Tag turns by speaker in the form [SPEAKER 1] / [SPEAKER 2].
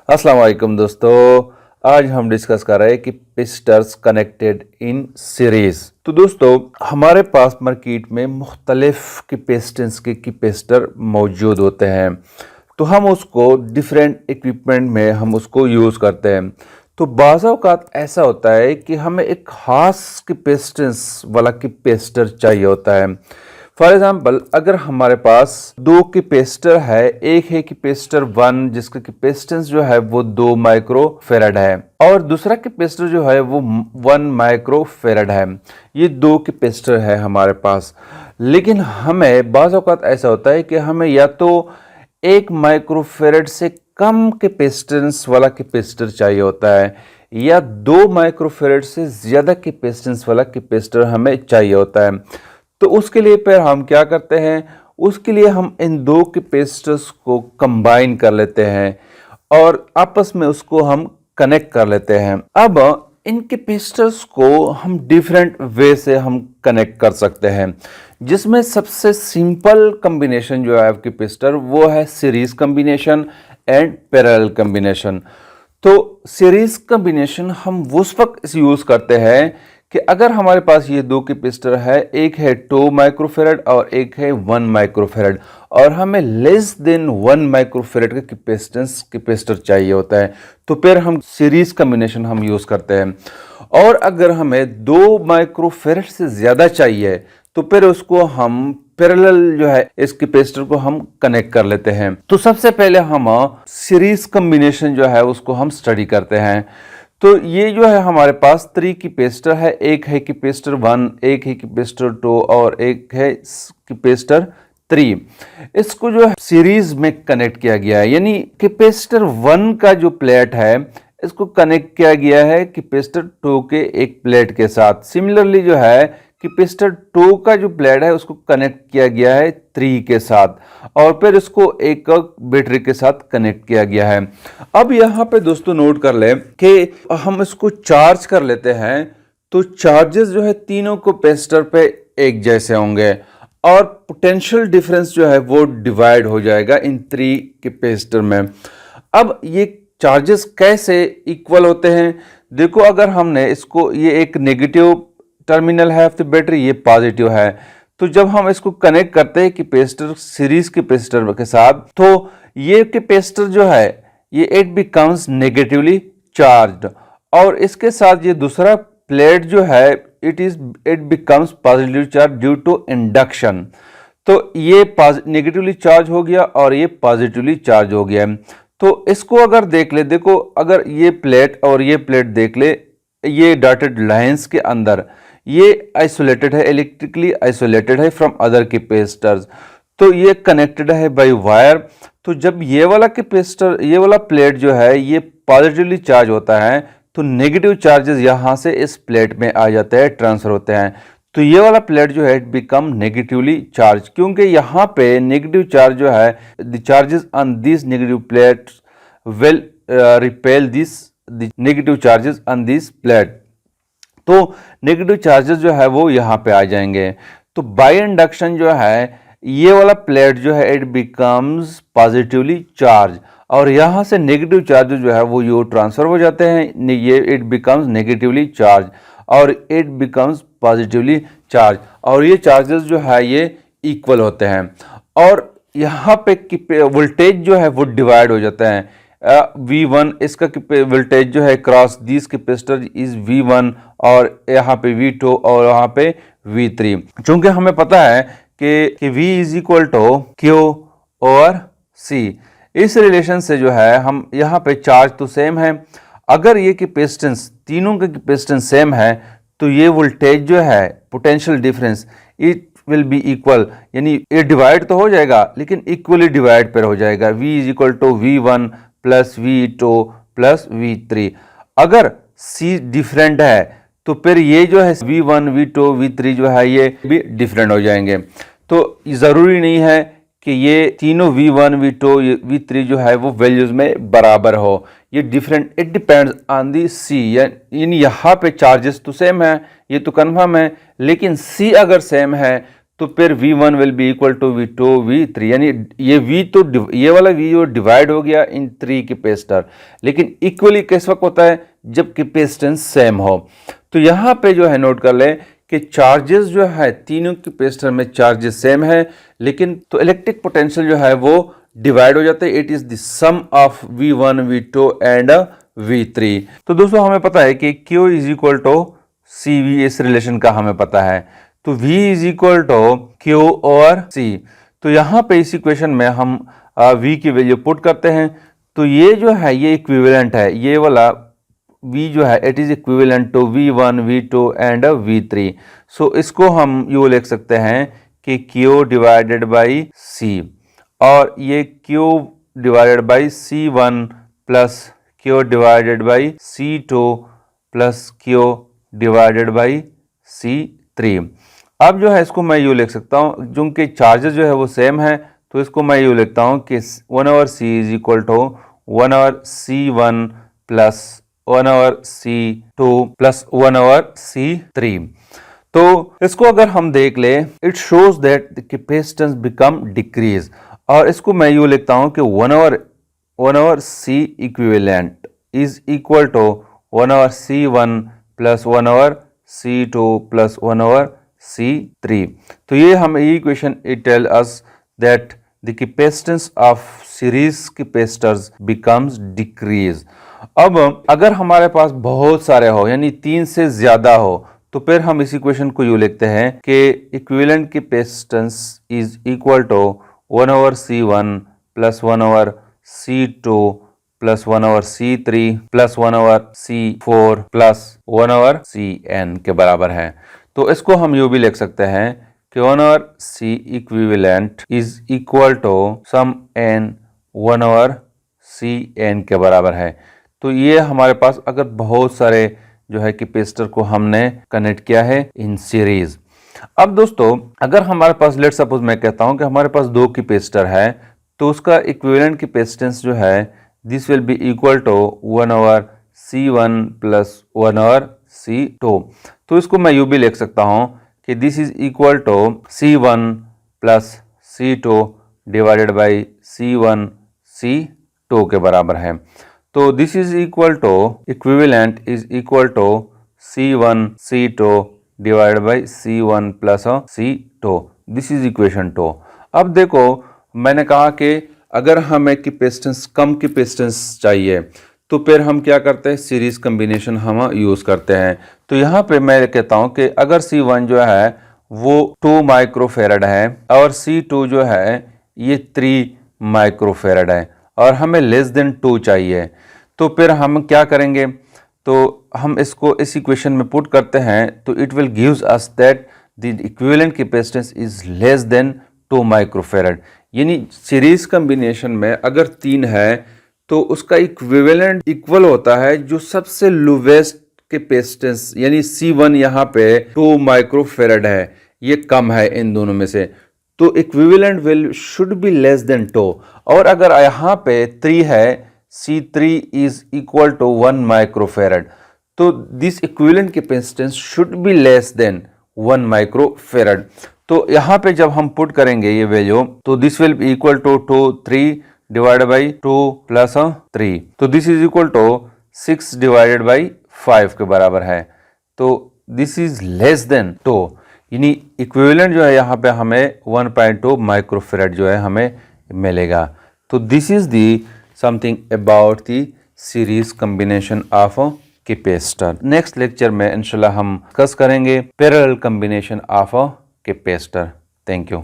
[SPEAKER 1] अस्सलाम वालेकुम दोस्तों। आज हम डिस्कस कर रहे हैं कि पिस्टर्स कनेक्टेड इन सीरीज। तो दोस्तों हमारे पास मार्केट में मुख्तलिफ कैपेसिटेंस के कैपेसिटर मौजूद होते हैं, तो हम उसको डिफरेंट इक्विपमेंट में हम उसको यूज़ करते हैं। तो बाज़ औक़ात ऐसा होता है कि हमें एक ख़ास कैपेसिटेंस वाला कैपेसिटर चाहिए होता है। फॉर एग्जाम्पल, अगर हमारे पास दो कैपेसिटर है, एक है कैपेसिटर 1 जिसका कैपेसिटेंस जो है वो 2 माइक्रो फेराड है और दूसरा कैपेसिटर जो है वो 1 माइक्रो फेराड है। ये दो कैपेसिटर है हमारे पास, लेकिन हमें बाज़ औक़ात ऐसा होता है कि हमें या तो 1 माइक्रो फेराड से कम कैपेसिटेंस वाला कैपेसिटर चाहिए होता है या 2 माइक्रो फेराड से ज़्यादा कैपेसिटेंस वाला कैपेसिटर हमें चाहिए होता है। तो उसके लिए फिर हम क्या करते हैं, उसके लिए हम इन दो कैपेसिटर्स को कंबाइन कर लेते हैं और आपस में उसको हम कनेक्ट कर लेते हैं। अब इन कैपेसिटर्स को हम डिफरेंट वे से हम कनेक्ट कर सकते हैं, जिसमें सबसे सिंपल कॉम्बिनेशन जो है कैपेसिटर वो है series combination and parallel combination. तो सीरीज कॉम्बिनेशन हम उस वक्त यूज करते हैं कि अगर हमारे पास ये दो कैपेसिटर है, एक है 2 माइक्रोफेरेड और एक है 1 माइक्रोफेरेड, और हमें लेस देन 1 माइक्रोफेरेड का कैपेसिटर चाहिए होता है, तो फिर हम सीरीज कॉम्बिनेशन हम यूज करते हैं। और अगर हमें 2 माइक्रोफेरेड से ज्यादा चाहिए तो फिर उसको हम पैरेलल जो है इस कैपेसिटर को हम कनेक्ट कर लेते हैं। तो सबसे पहले हम सीरीज कॉम्बिनेशन जो है उसको हम स्टडी करते हैं। तो ये जो है हमारे पास 3 कैपेसिटर है, एक है कैपेसिटर 1, एक है कैपेसिटर 2 और एक है कैपेसिटर 3। इसको जो है सीरीज में कनेक्ट किया गया है, यानी कैपेसिटर 1 का जो प्लेट है इसको कनेक्ट किया गया है कैपेसिटर 2 के एक प्लेट के साथ। सिमिलरली जो है कैपेसिटर 2 का जो प्लेट है उसको कनेक्ट किया गया है 3 के साथ और फिर इसको एक बैटरी के साथ कनेक्ट किया गया है। अब यहाँ पे दोस्तों नोट कर लें कि हम इसको चार्ज कर लेते हैं, तो चार्जेस जो है तीनों कैपेसिटर पे एक जैसे होंगे और पोटेंशियल डिफरेंस जो है वो डिवाइड हो जाएगा इन 3 कैपेसिटर में। अब ये चार्जेस कैसे इक्वल होते हैं, देखो अगर हमने इसको, ये एक नेगेटिव टर्मिनल है ऑफ द बैटरी, ये पॉजिटिव है, तो जब हम इसको कनेक्ट करते हैं कैपेसिटर सीरीज कैपेसिटर के साथ, तो ये कैपेसिटर जो है ये इट बिकम्स नेगेटिवली चार्ज्ड और इसके साथ ये दूसरा प्लेट जो है it becomes positively charge due to induction. तो ये नेगेटिवली चार्ज हो गया और ये पॉजिटिवली चार्ज हो गया। तो इसको अगर देख ले, देखो अगर ये प्लेट और ये प्लेट देख ले, ये डॉटेड लाइंस के अंदर ये आइसोलेटेड है, इलेक्ट्रिकली आइसोलेटेड है फ्रॉम अदर कैपेसिटर्स, तो ये कनेक्टेड है बाय वायर। तो जब ये वाला कैपेसिटर, ये वाला प्लेट जो है ये पॉजिटिवली चार्ज होता है, तो नेगेटिव चार्जेस यहाँ से इस प्लेट में आ जाते हैं, ट्रांसफर होते हैं। तो ये वाला प्लेट जो है इट बिकम नेगेटिवली चार्ज, क्योंकि यहाँ पे नेगेटिव चार्ज जो है the charges on this negative plate will repel this negative charges on this plate. तो नेगेटिव चार्जेस जो है वो यहाँ पे आ जाएंगे। तो बाय इंडक्शन जो है ये वाला प्लेट जो है इट बिकम्स पॉजिटिवली चार्ज और यहाँ से नेगेटिव चार्जेस जो है वो यू ट्रांसफर हो जाते हैं, ये इट बिकम्स नेगेटिवली चार्ज और इट बिकम्स पॉजिटिवली चार्ज, और ये चार्जेस जो है ये इक्वल होते हैं। और यहाँ पे वोल्टेज जो है वो डिवाइड हो जाता है। V1 इसका वोल्टेज जो है cross this capacitor is V1 और यहाँ पे V2 और यहाँ पे V3। चूंकि हमें पता है कि V is equal to Q और C, इस रिलेशन से जो है हम यहाँ पे चार्ज तो सेम है, अगर ये कैपेसिटेंस तीनों का कैपेसिटेंस सेम है तो ये वोल्टेज जो है potential difference it will be equal, यानी ये डिवाइड तो हो जाएगा लेकिन इक्वली डिवाइड पर हो जाएगा। V is equal to V1 plus V2 plus V3। अगर C डिफरेंट है तो फिर ये जो है V1 V2 V3 जो है ये भी डिफरेंट हो जाएंगे। तो ज़रूरी नहीं है कि ये तीनों V1 V2 V3 जो है वो वैल्यूज़ में बराबर हो, ये different, it depends on the C। यानी यहाँ पे चार्जेस तो सेम है, ये तो कन्फर्म है, लेकिन C अगर सेम है तो फिर V1 will be equal to V2 V3, यानी ये V तो ये वाला V जो डिवाइड हो गया इन 3 कैपेसिटर, लेकिन इक्वली किस वक्त होता है, जब कैपेसिटेंस सेम हो। तो यहाँ पे जो है नोट कर लें कि चार्जेस जो है तीनों कैपेसिटर में चार्जेस सेम है, लेकिन तो इलेक्ट्रिक पोटेंशियल जो है वो डिवाइड हो जाता है। It is the sum of V1 V2 and V3। तो दोस्तों हमें पता है कि Q is equal to CV, इस रिलेशन का हमें पता है। तो V is equal to Q और C। तो यहाँ पे इस इक्वेशन में हम V की वैल्यू पुट करते हैं, तो ये जो है ये इक्विवेलेंट है, ये वाला V जो है it is equivalent to V1 V2 and V3। So इसको हम यूँ लिख सकते हैं कि Q डिवाइडेड बाई C, और ये Q divided by C1 plus Q divided by C2 plus Q divided by C3। अब जो है इसको मैं यूँ लिख सकता हूँ, क्योंकि चार्जेस जो है वो सेम है, तो इसको मैं यूँ लिखता हूँ कि 1/C is equal to 1/C1 plus 1/C2 plus 1/C3। तो इसको अगर हम देख ले, it shows that the capacitance become decrease, और इसको मैं यूँ लिखता हूँ कि 1/C equivalent is equal to 1/C1 plus 1/C2 plus 1/C3। तो ये हम equation it tell us that the capacitance of series capacitors becomes decrease. अब अगर हमारे पास बहुत सारे हो, यानी 3 से ज्यादा हो, तो फिर हम इस इक्वेशन को यूँ लिखते हैं कि equivalent capacitance is equal to 1/C1 plus 1/C2 plus 1/C3 plus 1/C4 plus 1/Cn के बराबर है। तो इसको हम यूँ भी लिख सकते हैं कि 1/C equivalent is equal to sum n 1/Cn के बराबर है। तो ये हमारे पास अगर बहुत सारे जो है कैपेसिटर को हमने कनेक्ट किया है इन सीरीज। अब दोस्तों अगर हमारे पास लेट्स सपोज मैं कहता हूं कि हमारे पास 2 कैपेसिटर है, तो उसका इक्विवेलेंट कैपेसिटेंस जो है this will be equal to 1/C1 plus 1/C2। तो इसको मैं यूँ भी लिख सकता हूं कि this is equal to C1 plus C2 divided by C1 C2 के बराबर है। तो this is equal to equivalent is equal to C1 C2 divided by C1 plus C2। This is equation 2। अब देखो मैंने कहा कि अगर हमें कैपेसिटेंस कम कैपेसिटेंस चाहिए, तो फिर हम क्या करते हैं, सीरीज कम्बिनेशन हम यूज़ करते हैं। तो यहाँ पे मैं कहता हूँ कि अगर C1 जो है वो 2 माइक्रोफेरेड है और C2 जो है ये 3 माइक्रोफेरेड है, और हमें लेस देन 2 चाहिए, तो फिर हम क्या करेंगे, तो हम इसको इस इक्वेशन में पुट करते हैं, तो it will gives us that the equivalent capacitance is less than 2 microfarad. यानी सीरीज कम्बिनेशन में अगर 3 है तो उसका इक्विवेलेंट इक्वल होता है जो सबसे लोवेस्ट कैपेसिटेंस, यानी C1 यहाँ पे 2 माइक्रोफेरेड है, ये कम है इन दोनों में से, तो equivalent will should be less than 2। और अगर यहाँ पे 3 है, C3 is equal to 1 microfarad, तो this equivalent capacitance should be less than 1 microfarad. तो यहाँ पे जब हम पुट करेंगे ये वैल्यू, तो this will be equal to 3 divided by 2 plus 3, तो this is equal to 6 divided by 5 के बराबर है। तो दिस इज लेस देन 2, यानी इक्विवेलेंट जो है यहाँ पे हमें 1.2 माइक्रोफेरेड जो है हमें मिलेगा। तो this is the something about the series combination of capacitor. Next lecture में इंशाल्लाह हम डिस्कस करेंगे parallel combination of capacitor. Thank you.